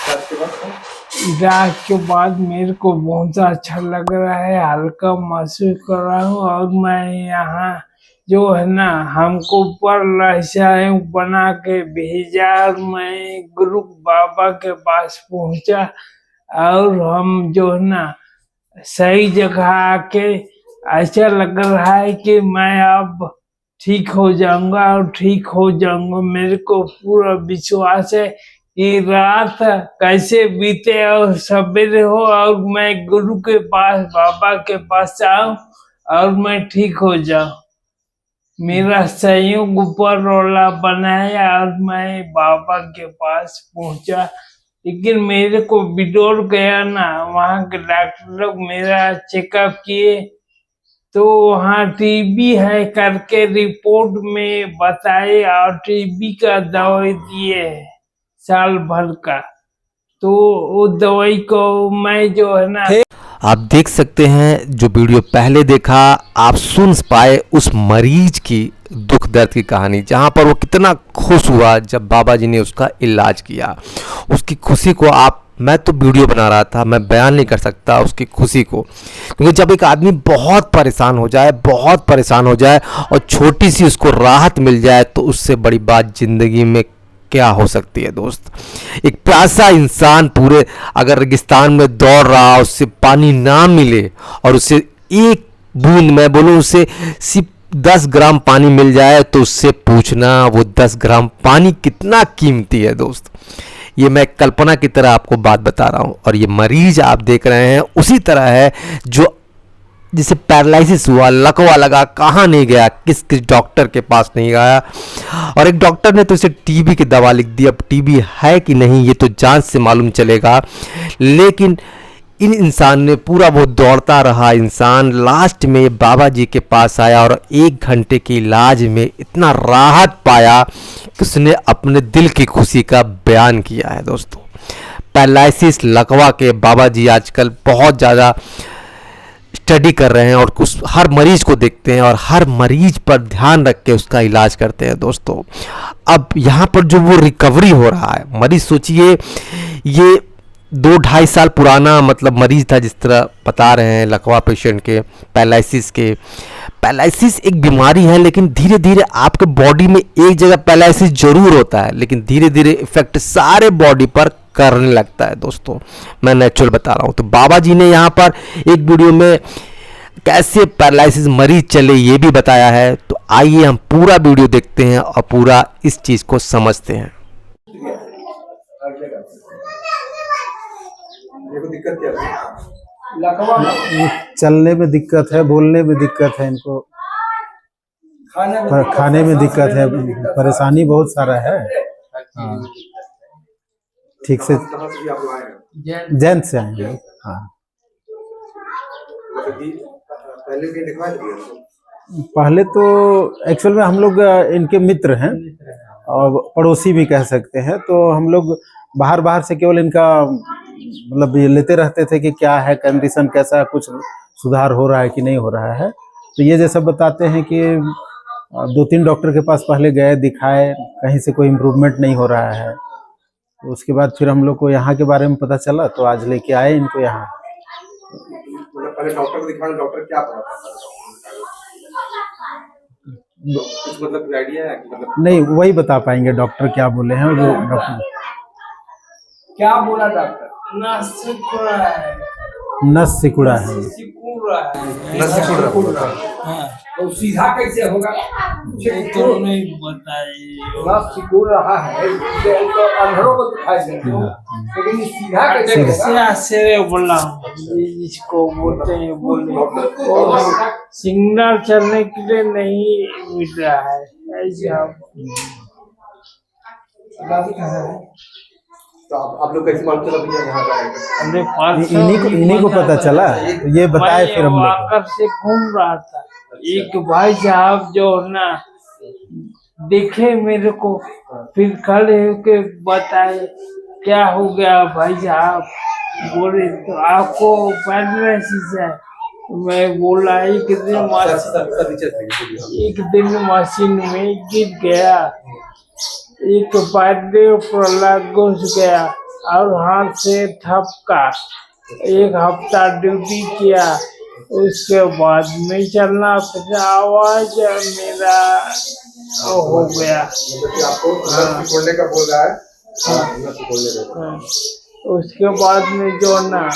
इलाज के बाद मेरे को बहुत अच्छा लग रहा है, हल्का महसूस कर रहा हूँ। और मैं यहाँ जो है ना हमको ऊपर लहसाए बना के भेजा और मैं गुरु बाबा के पास पहुंचा और हम जो है ना सही जगह आके ऐसा लग रहा है कि मैं अब ठीक हो जाऊंगा और ठीक हो जाऊंगा। मेरे को पूरा विश्वास है कि रात कैसे बीते और सवेरे हो और मैं गुरु के पास बाबा के पास आऊं और मैं ठीक हो जाऊं। मेरा संयोग ऊपर रोला बनाया और मैं बाबा के पास पहुंचा, लेकिन मेरे को बिडोर गया ना। वहाँ के डॉक्टर लोग मेरा चेकअप किए तो वहाँ टीबी है करके रिपोर्ट में बताए और टीबी का दवाई दिए साल भर का। तो वो दवाई को मैं जो है ना आप देख सकते हैं, जो वीडियो पहले देखा आप सुन पाए उस मरीज की दुख दर्द की कहानी, जहां पर वो कितना खुश हुआ जब बाबा जी ने उसका इलाज किया। उसकी खुशी को मैं तो वीडियो बना रहा था, मैं बयान नहीं कर सकता उसकी खुशी को, क्योंकि जब एक आदमी बहुत परेशान हो जाए और छोटी सी उसको राहत मिल जाए तो उससे बड़ी बात ज़िंदगी में क्या हो सकती है दोस्त। एक प्यासा इंसान पूरे अगर रेगिस्तान में दौड़ रहा, उससे पानी ना मिले और उसे एक बूंद, मैं बोलूँ उसे सिर्फ 10 ग्राम पानी मिल जाए तो उससे पूछना वो 10 ग्राम पानी कितना कीमती है दोस्त। ये मैं कल्पना की तरह आपको बात बता रहा हूँ। और ये मरीज आप देख रहे हैं उसी तरह है जो जिसे पैरालिसिस हुआ, लकवा लगा, कहाँ नहीं गया, किस किस डॉक्टर के पास नहीं गया, और एक डॉक्टर ने तो इसे टीबी की दवा लिख दी। अब टीबी है कि नहीं ये तो जांच से मालूम चलेगा, लेकिन इन इंसान ने पूरा वो दौड़ता रहा इंसान लास्ट में बाबा जी के पास आया और 1 घंटे के इलाज में इतना राहत पाया कि उसने अपने दिल की खुशी का बयान किया है दोस्तों। पैरालिसिस, लकवा के बाबा जी आजकल बहुत ज़्यादा स्टडी कर रहे हैं और हर मरीज को देखते हैं और हर मरीज पर ध्यान रख के उसका इलाज करते हैं दोस्तों। अब यहाँ पर जो वो रिकवरी हो रहा है, मरीज सोचिए ये 2-2.5 साल पुराना मतलब मरीज था, जिस तरह बता रहे हैं लकवा पेशेंट के, पैरालिसिस एक बीमारी है, लेकिन धीरे धीरे आपके बॉडी में एक जगह पैरालिसिस जरूर होता है, लेकिन धीरे धीरे इफेक्ट सारे बॉडी पर करने लगता है दोस्तों। मैं नेचुरल बता रहा हूँ। तो बाबा जी ने यहाँ पर एक वीडियो में कैसे पैरालिसिस मरीज चले ये भी बताया है। तो आइए हम पूरा वीडियो देखते हैं और पूरा इस चीज को समझते हैं। दिक्कत क्या है? चलने में दिक्कत है, बोलने में दिक्कत है, इनको खाने में दिक्कत है, परेशानी बहुत सारा है। हाँ, ठीक से जैन से आएंगे। हाँ, पहले तो एक्चुअल में हम लोग इनके मित्र हैं और पड़ोसी भी कह सकते हैं। तो हम लोग बाहर से केवल इनका मतलब ये लेते रहते थे कि क्या है कंडीशन, कैसा, कुछ सुधार हो रहा है कि नहीं हो रहा है। तो ये जैसा बताते हैं कि 2-3 डॉक्टर के पास पहले गए, दिखाए, कहीं से कोई इम्प्रूवमेंट नहीं हो रहा है। तो उसके बाद फिर हम लोग को यहाँ के बारे में पता चला तो आज लेके आए इनको यहाँ। पहले डॉक्टर को दिखाना, डॉक्टर क्या मतलब आइडिया है कि मतलब नहीं, वही बता पाएंगे डॉक्टर क्या बोले हैं। वो डॉक्टर क्या बोला डॉक्टर? नस सिकुड़ा है। नस सिकुड़ा है। हाँ, तो सीधा कैसे होगा? तो नहीं बताइए। नस सिकुड़ रहा है तो अंधेरों को दिखाई देगा, लेकिन सीधा कैसे होगा? से बोला जिसको बोलते हैं बोले सिग्नल चलने के लिए नहीं मिल रहा है ऐसा। तो आप लोग कैसे मालूम चला भैया यहाँ का है? इन्हीं को पता चला, ये बताए फिर हम लोग से घूम रहा था। एक भाई साहब जो ना देखे मेरे को, फिर खड़े होके बताए क्या हो गया भाई साहब। बोले तो आपको पैरालिसिस है। मैं बोला एक दिन मशीन में गिर गया, एक पैर में प्रहलाद घुस गया और हाथ से ठपका। 1 हफ्ता ड्यूटी किया, उसके बाद में चलना फिर आवाज मेरा हो गया। मतलब कि आपको नस खोलने का बोल रहा है। हाँ, नस खोलने का। हाँ, उसके बाद में जो ना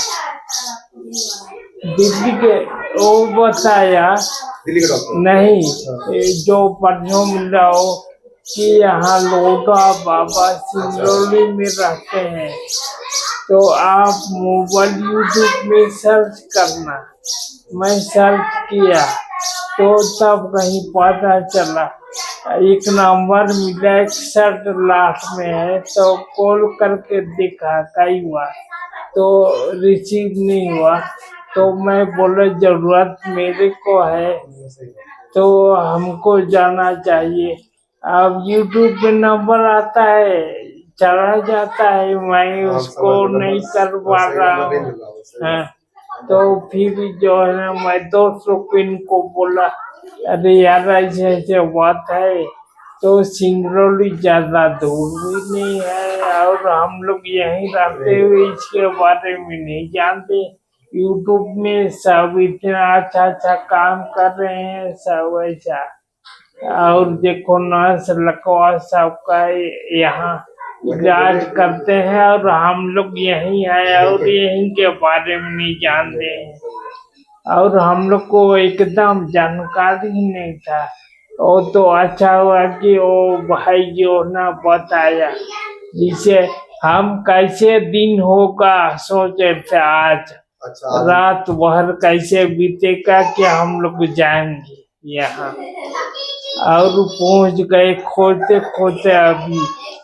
दिल्ली के वो बताया, दिल्ली के डॉक्टर नहीं जो परसों मिला हो कि यहाँ लोटा बाबा सिंगरौली में रहते हैं, तो आप मोबाइल यूट्यूब में सर्च करना। मैं सर्च किया तो तब कहीं पता चला, एक नंबर मिला 61 लाख में है, तो कॉल करके देखा कई बार तो रिसीव नहीं हुआ। तो मैं बोला जरूरत मेरे को है तो हमको जाना चाहिए। अब यूट्यूब पे नंबर आता है, चला जाता है, मैं उसको नहीं कर पा रहा हूँ। हाँ, तो फिर जो है ना मैं दोस्तों को इनको बोला, अरे यार ऐसे ऐसे बात है, तो सिंगरौली ज्यादा दूर भी नहीं है और हम लोग यहीं रहते हुए इसके बारे में नहीं जानते। यूट्यूब में सब इतना अच्छा अच्छा काम कर रहे हैं, सब ऐसा। और देखो नर्स लकवा सबका यहाँ इलाज करते हैं और हम लोग यहीं हैं और यहीं के बारे में नहीं जानते हैं, और हम लोग को एकदम जानकारी ही नहीं था। वो तो अच्छा हुआ कि वो भाई जो ना बताया, जिसे हम कैसे दिन होगा सोचे थे आज। अच्छा, रात भर कैसे बीतेगा कि हम लोग जाएंगे यहाँ, और पहुंच गए खोजते खोजते। अभी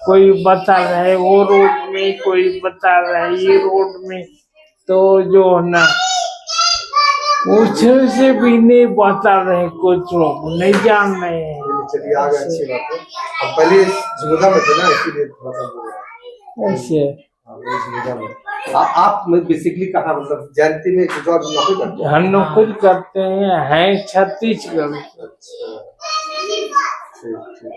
कोई बता रहे वो रोड में, कोई बता रहे ये रोड में, तो जो ना पूछने से भी नहीं बता रहे, कुछ लोग नहीं जान रहे हैं। चलिए आ गए, अच्छी बात है। हम पहले झुमका में थे ना, इसीलिए थोड़ा सा बोल रहा हूँ। ऐसे हाँ, वही झुमका में। आप बेसिकली कहाँ, मतलब जयंती में जो आप नौकरी करते हैं? हम लोग खुद करते हैं छत्तीसगढ़। अच्छा,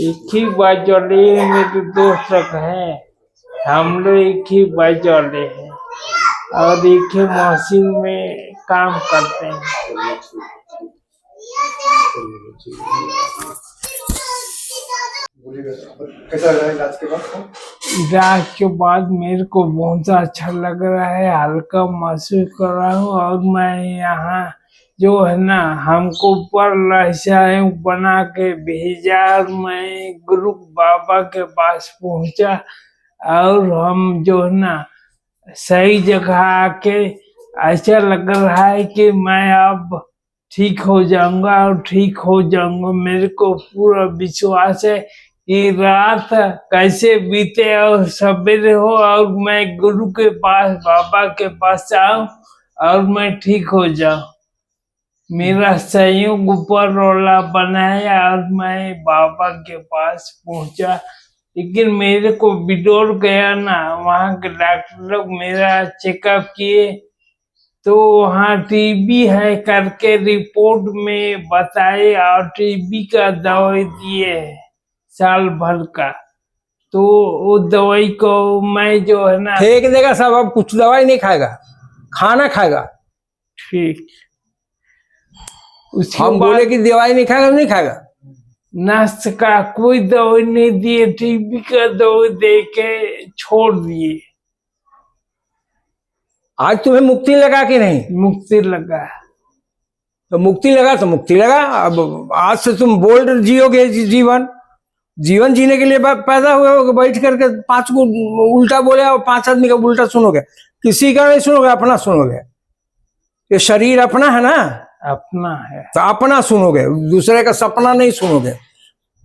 एक ही बात वाले मेरे दोस्त हैं, हम लोग एक ही बात वाले हैं और एक ही मशीन में काम करते हैं। कैसा लग रहा है इलाज के बाद? इलाज के बाद मेरे को बहुत अच्छा लग रहा है, हल्का महसूस कर रहा हूँ। और मैं यहाँ जो है ना हमको ऊपर लहसाए बना के भेजा, और मैं गुरु बाबा के पास पहुंचा, और हम जो है ना सही जगह आके ऐसा लग रहा है कि मैं अब ठीक हो जाऊंगा और ठीक हो जाऊंगा। मेरे को पूरा विश्वास है कि रात कैसे बीते और सवेरे हो और मैं गुरु के पास बाबा के पास आऊं और मैं ठीक हो जाऊं। मेरा संयोग ऊपर रोला बनाया और मैं बाबा के पास पहुंचा, लेकिन मेरे को बिडोर गया ना। वहाँ के डॉक्टर लोग मेरा चेकअप किए तो वहाँ टीबी है करके रिपोर्ट में बताए, और टीबी का दवाई दिए साल भर का। तो वो दवाई को मैं जो है ना फेंक देगा सब, अब कुछ दवाई नहीं खाएगा, खाना खाएगा। ठीक, उसके हम बाद बोले कि दवाई नहीं खाएगा, नहीं खाएगा। नस का कोई दवाई नहीं दिए, टीबी का दवाई दे के छोड़ दिए। आज तुम्हें मुक्ति लगा कि नहीं? मुक्ति लगा। तो मुक्ति लगा तो मुक्ति लगा। अब आज से तुम बोल्ड जियोगे जीवन। जीवन जीने के लिए पैदा हुए हो, बैठ करके 5 को उल्टा बोले और 5 आदमी का उल्टा सुनोगे। किसी का नहीं सुनोगे, अपना सुनोगे। ये शरीर अपना है ना, अपना है तो अपना सुनोगे, दूसरे का सपना नहीं सुनोगे।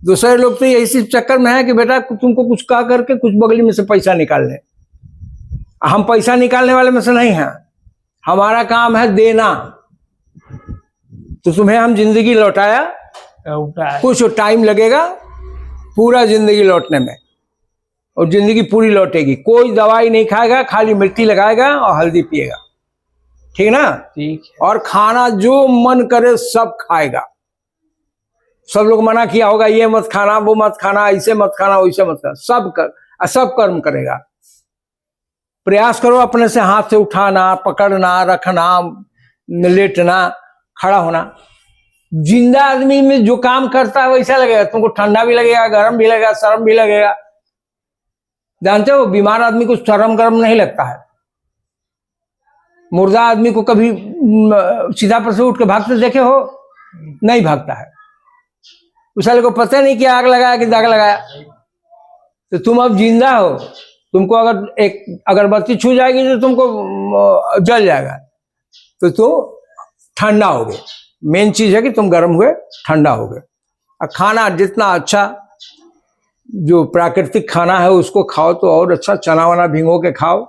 दूसरे लोग तो इसी चक्कर में है कि बेटा तुमको कुछ कहा करके कुछ बगली में से पैसा निकाल ले। हम पैसा निकालने वाले में से नहीं हैं, हमारा काम है देना। तो तुम्हें हम जिंदगी लौटाया, कुछ टाइम लगेगा पूरा जिंदगी लौटने में, और जिंदगी पूरी लौटेगी। कोई दवाई नहीं खाएगा, खाली मिट्टी लगाएगा और हल्दी पिएगा, ठीक ना? ठीक है। और खाना जो मन करे सब खाएगा। सब लोग मना किया होगा, ये मत खाना, वो मत खाना, ऐसे मत खाना, वैसे मत खाना, सब कर्म करेगा। प्रयास करो अपने से हाथ से उठाना, पकड़ना, रखना, लेटना, खड़ा होना। जिंदा आदमी में जो काम करता है वैसा लगेगा तुमको, ठंडा भी लगेगा, गर्म भी लगेगा, शर्म भी लगेगा। जानते हो बीमार आदमी को शर्म गर्म नहीं लगता है। मुर्दा आदमी को कभी सीधा पर से उठ के भागते देखे हो? नहीं भागता है। उस साले को पता नहीं कि आग लगाया कि दाग लगाया। तो तुम अब जिंदा हो, तुमको अगर एक अगरबत्ती छू जाएगी तो तुमको जल जाएगा, तो तुम ठंडा हो गए। मेन चीज है कि तुम गर्म हुए, ठंडा हो गए। और खाना जितना अच्छा, जो प्राकृतिक खाना है उसको खाओ तो और अच्छा। चना वना भिगो के खाओ,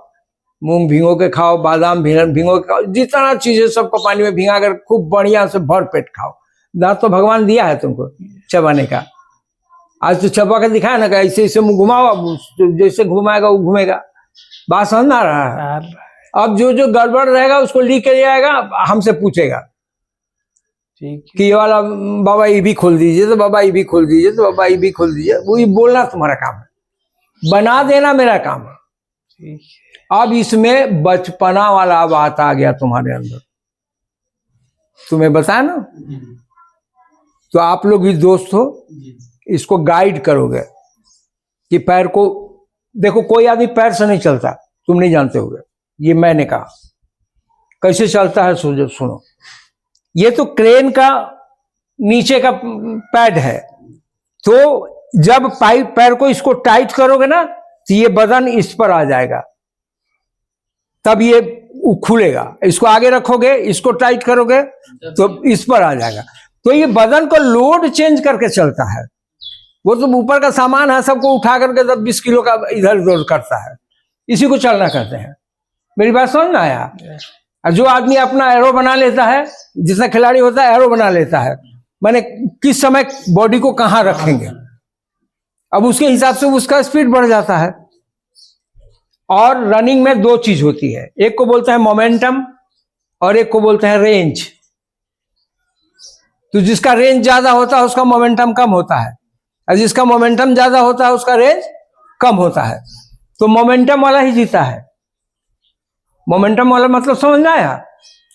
मूंग भिगो के खाओ, बादाम भिगो के खाओ, जितना चीजें सबको पानी में भिगा कर खूब बढ़िया से भर पेट खाओ। दांत तो भगवान दिया है तुमको चबाने का। आज तो चबा के दिखाया ना, ऐसे ऐसे मुंह घुमाओ, अब जैसे घुमाएगा वो घूमेगा। बात समझ में आ रहा है? अब जो जो गड़बड़ रहेगा उसको ली के आएगा, हमसे पूछेगा कि ये वाला बाबा ये भी खोल दीजिए, तो बाबा ये भी खोल दीजिए, तो बाबा ये भी खोल दीजिए। वो ये बोलना तुम्हारा काम है, बना देना मेरा काम है। अब इसमें बचपना वाला बात आ गया तुम्हारे अंदर, तुम्हें बताया ना। तो आप लोग भी दोस्त हो, इसको गाइड करोगे कि पैर को देखो। कोई आदमी पैर से नहीं चलता, तुम नहीं जानते होगे, ये मैंने कहा। कैसे चलता है सुनो। ये तो क्रेन का नीचे का पैड है, तो जब पैर को इसको टाइट करोगे ना तो ये बदन इस पर आ जाएगा, तब ये खुलेगा। इसको आगे रखोगे, इसको टाइट करोगे तो इस पर आ जाएगा। तो ये बदन को लोड चेंज करके चलता है। वो तो ऊपर का सामान है, सबको उठा करके 10-20 किलो का इधर उधर करता है, इसी को चलना कहते हैं। मेरी बात समझ में आया? और जो आदमी अपना एरो बना लेता है, जिसका खिलाड़ी होता है एरो बना लेता है, माने किस समय बॉडी को कहां रखेंगे, अब उसके हिसाब से उसका स्पीड बढ़ जाता है। और रनिंग में दो चीज होती है, एक को बोलते हैं मोमेंटम और एक को बोलते हैं रेंज। तो जिसका रेंज ज्यादा होता है उसका मोमेंटम कम होता है, और जिसका मोमेंटम ज्यादा होता है उसका रेंज कम होता है। तो मोमेंटम वाला ही जीता है। मोमेंटम वाला मतलब समझ में आया?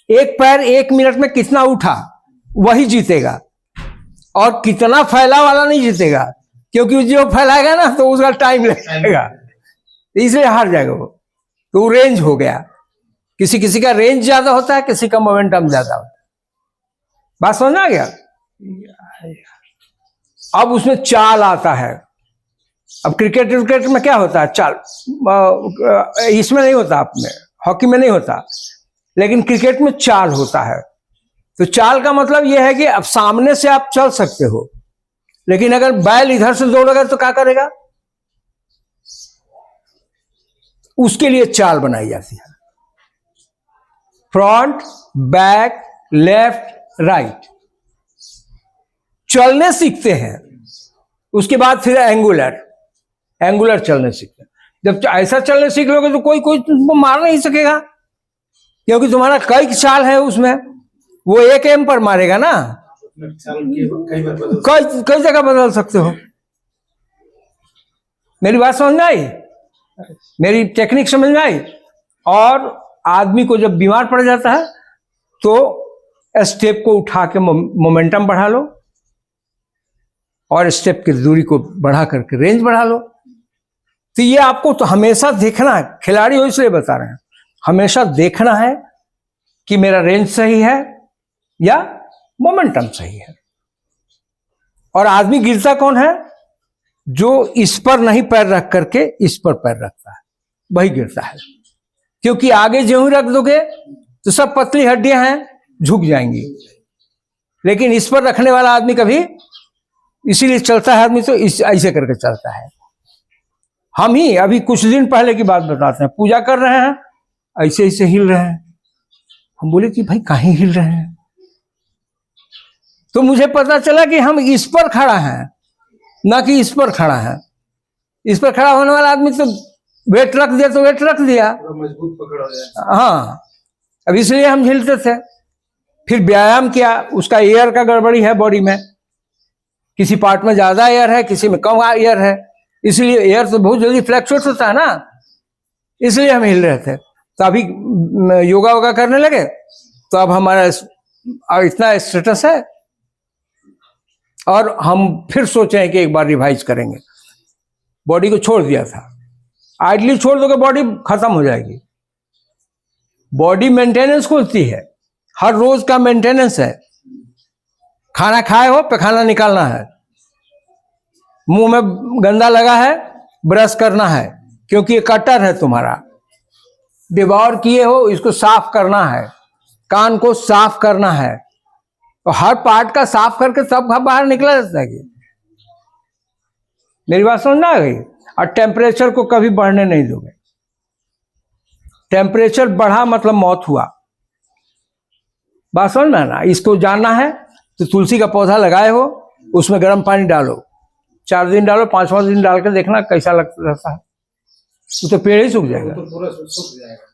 एक पैर 1 मिनट में कितना उठा वही जीतेगा, और कितना फैला वाला नहीं जीतेगा, क्योंकि जो फैलाएगा ना तो उसका टाइम लगेगा, इसलिए हार जाएगा वो। तो रेंज हो गया, किसी किसी का रेंज ज्यादा होता है, किसी का मोमेंटम ज्यादा होता है। बात समझ आ गया? अब उसमें चाल आता है। अब क्रिकेट में क्या होता है? चाल। इसमें नहीं होता, अपने हॉकी में नहीं होता, लेकिन क्रिकेट में चाल होता है। तो चाल का मतलब यह है कि अब सामने से आप चल सकते हो, लेकिन अगर बैल इधर से दौड़ेगा तो क्या करेगा? उसके लिए चाल बनाई जाती है। फ्रंट, बैक, लेफ्ट, राइट, चलने सीखते हैं। उसके बाद फिर एंगुलर चलने सीखते हैं। जब ऐसा चलने सीख लोगे तो कोई तुमको मार नहीं सकेगा, क्योंकि तुम्हारा कई चाल है उसमें। वो एक एम पर मारेगा ना, कई जगह बदल सकते हो। मेरी बात समझ में आई? मेरी टेक्निक समझ में आई? और आदमी को जब बीमार पड़ जाता है तो स्टेप को उठा के मोमेंटम बढ़ा लो, और स्टेप की दूरी को बढ़ा करके रेंज बढ़ा लो। तो ये आपको तो हमेशा देखना है, खिलाड़ी हो इसलिए बता रहे हैं, हमेशा देखना है कि मेरा रेंज सही है या मोमेंटम सही है। और आदमी गिरता कौन है? जो इस पर नहीं पैर रख करके इस पर पैर रखता है, वही गिरता है। क्योंकि आगे जो ही रख दोगे तो सब पतली हड्डियां हैं, झुक जाएंगी। लेकिन इस पर रखने वाला आदमी कभी, इसीलिए चलता है आदमी तो ऐसे करके चलता है। हम ही अभी कुछ दिन पहले की बात बताते हैं, पूजा कर रहे हैं, ऐसे ऐसे हिल रहे हैं। हम बोले कि भाई काहे हिल रहे हैं? तो मुझे पता चला कि हम इस पर खड़ा हैं, ना कि इस पर खड़ा है। इस पर खड़ा होने वाला आदमी तो वेट रख दिया तो वेट रख दिया, मजबूत पकड़ हो जाए। हाँ, अब इसलिए हम हिलते थे। फिर व्यायाम किया, उसका एयर का गड़बड़ी है बॉडी में, किसी पार्ट में ज्यादा एयर है, किसी में कम एयर है, इसलिए एयर तो बहुत जल्दी फ्लैक्चुएट होता है ना। इसलिए हम हिल रहे थे। तो अभी योगा वोगा करने लगे तो अब हमारा इतना स्टेटस है, और हम फिर सोचे हैं कि एक बार रिवाइज करेंगे। बॉडी को छोड़ दिया था, आइडली छोड़ दोगे बॉडी खत्म हो जाएगी। बॉडी मेंटेनेंस होती है, हर रोज का मेंटेनेंस है। खाना खाए हो, पैखाना निकालना है, मुंह में गंदा लगा है, ब्रश करना है, क्योंकि ये कटर है तुम्हारा। डिवॉर किए हो, इसको साफ करना है। कान को साफ करना है, तो हर पार्ट का साफ करके सब बाहर निकला जाता है। मेरी बात समझ में आ गई? और टेम्परेचर को कभी बढ़ने नहीं दोगे। टेम्परेचर बढ़ा मतलब मौत हुआ। बात समझ में आना? इसको जानना है तो तुलसी का पौधा लगाए हो, उसमें गर्म पानी डालो, 4 दिन डालो, 5वां दिन डाल के देखना कैसा लगता रहता है। तो पेड़ ही सूख जाएगा, तो पूरा सूख जाएगा।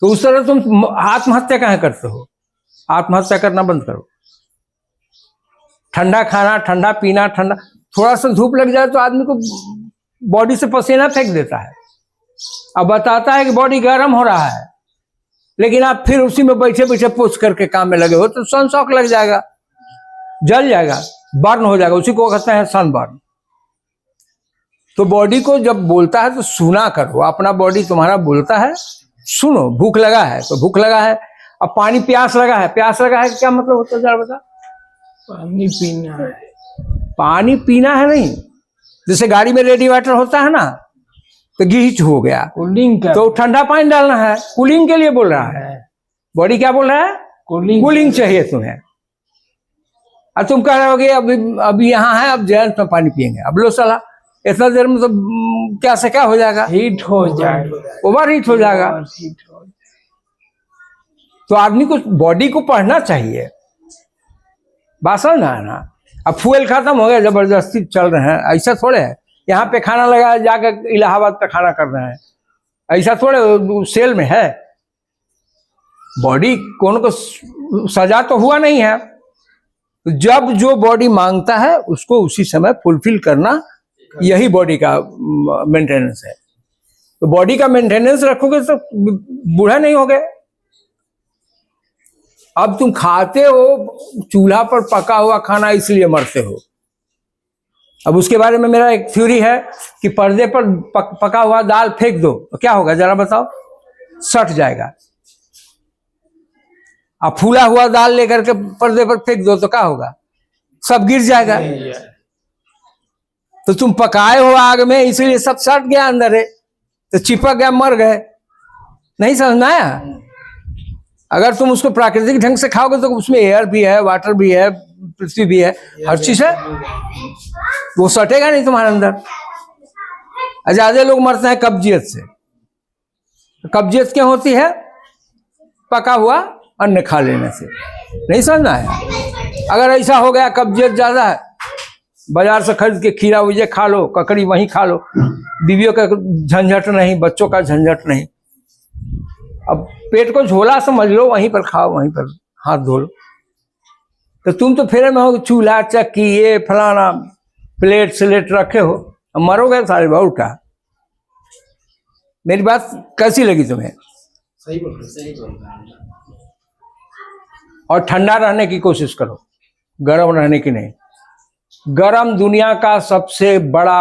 तो उस तरह तुम आत्महत्या कहाँ करते हो? आत्महत्या करना बंद करो। ठंडा खाना, ठंडा पीना, ठंडा, थोड़ा सा धूप लग जाए तो आदमी को बॉडी से पसीना फेंक देता है। अब बताता है कि बॉडी गर्म हो रहा है, लेकिन आप फिर उसी में बैठे बैठे पोछ करके काम में लगे हो तो सन शॉक लग जाएगा, जल जाएगा, बर्न हो जाएगा। उसी को कहते हैं सन बर्न। तो बॉडी को जब बोलता है तो सुना करो। अपना बॉडी तुम्हारा बोलता है, सुनो। भूख लगा है तो भूख लगा है, अब पानी प्यास लगा है, प्यास लगा है क्या मतलब होता है जरा बता? पानी पीना है। पानी पीना है नहीं, जैसे गाड़ी में रेडिएटर होता है ना, तो गीच हो गया कूलिंग का तो ठंडा पानी डालना है, कूलिंग के लिए बोल रहा है। बॉडी क्या बोल रहा है? कूलिंग चाहिए तुम्हें। अब तुम कह रहे हो कि अभी यहाँ है, अब जैन में पानी पियेंगे, अब लो साला इतना देर में तो क्या से क्या हो जाएगा, हीट हो जाएगा, ओवर हीट हो जाएगा। हीट हो। तो आदमी को बॉडी को पढ़ना चाहिए। बात समझ ना है ना? अब फ्यूल खत्म हो गया, जबरदस्ती चल रहे हैं, ऐसा थोड़े है। यहाँ पे खाना लगा, जाकर इलाहाबाद पे खाना कर रहे हैं, ऐसा थोड़े सेल में है। बॉडी कौन को सजा तो हुआ नहीं है। तो जब जो बॉडी मांगता है उसको उसी समय फुलफिल करना, यही बॉडी का मेंटेनेंस है। तो बॉडी का मेंटेनेंस रखोगे तो बूढ़ा नहीं होगे। अब तुम खाते हो चूल्हा पर पका हुआ खाना, इसलिए मरते हो। अब उसके बारे में मेरा एक थ्योरी है कि पर्दे पर पका हुआ दाल फेंक दो तो क्या होगा जरा बताओ? सट जाएगा। अब फूला हुआ दाल लेकर के पर्दे पर फेंक दो तो क्या होगा? सब गिर जाएगा। तो तुम पकाए हो आग में, इसलिए सब सट गया अंदर है, तो चिपक गया, मर गए। नहीं समझ आया? अगर तुम उसको प्राकृतिक ढंग से खाओगे तो उसमें एयर भी है, वाटर भी है, पृथ्वी भी है, हर चीज है, वो सटेगा नहीं तुम्हारे अंदर। ज्यादा लोग मरते हैं कब्जियत से। कब्जियत क्यों होती है? पका हुआ अन्न खा लेने से। नहीं समझना है? अगर ऐसा हो गया कब्जियत ज्यादा है, बाजार से खरीद के खीरा उजे खा लो, ककड़ी वहीं खा लो, बीवियों का झंझट नहीं, बच्चों का झंझट नहीं। अब पेट को झोला समझ लो, वहीं पर खाओ, वहीं पर हाथ धो लो। तो तुम तो फेरे में हो चूल्हा चक्की ये फलाना प्लेट स्लेट रखे हो, मरोगे सारे बहुत का। मेरी बात कैसी लगी तुम्हें? सही बोल रहे। और ठंडा रहने की कोशिश करो, गर्म रहने की नहीं। गर्म दुनिया का सबसे बड़ा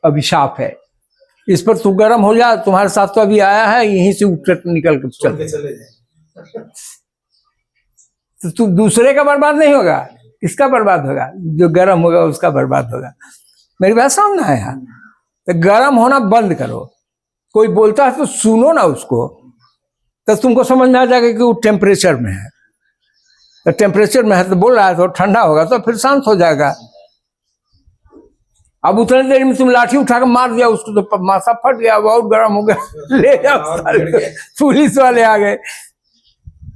अभिशाप है। इस पर तू गर्म हो जा, तुम्हारे साथ तो अभी आया है, यहीं से उठ निकल कर चले जाए। तो तू दूसरे का बर्बाद नहीं होगा, किसका बर्बाद होगा? जो गर्म होगा उसका बर्बाद होगा। मेरी बात समझना है यार। तो गर्म होना बंद करो। कोई बोलता है तो सुनो ना उसको, तो तुमको समझ में आ जाएगा कि वो टेम्परेचर में है। तो टेम्परेचर में है तो बोल रहा है तो ठंडा होगा तो फिर शांत हो जाएगा। अब उतने देर में तुम लाठी उठा कर मार दिया उसको तो माथा फट गया, बहुत गर्म हो गया, ले जाओ। पुलिस वाले आ गए,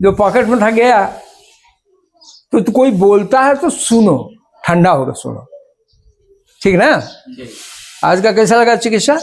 जो पॉकेट में था गया। तो कोई बोलता है तो सुनो, ठंडा होगा सुनो, ठीक ना? आज का कैसा लगा चिकित्सा?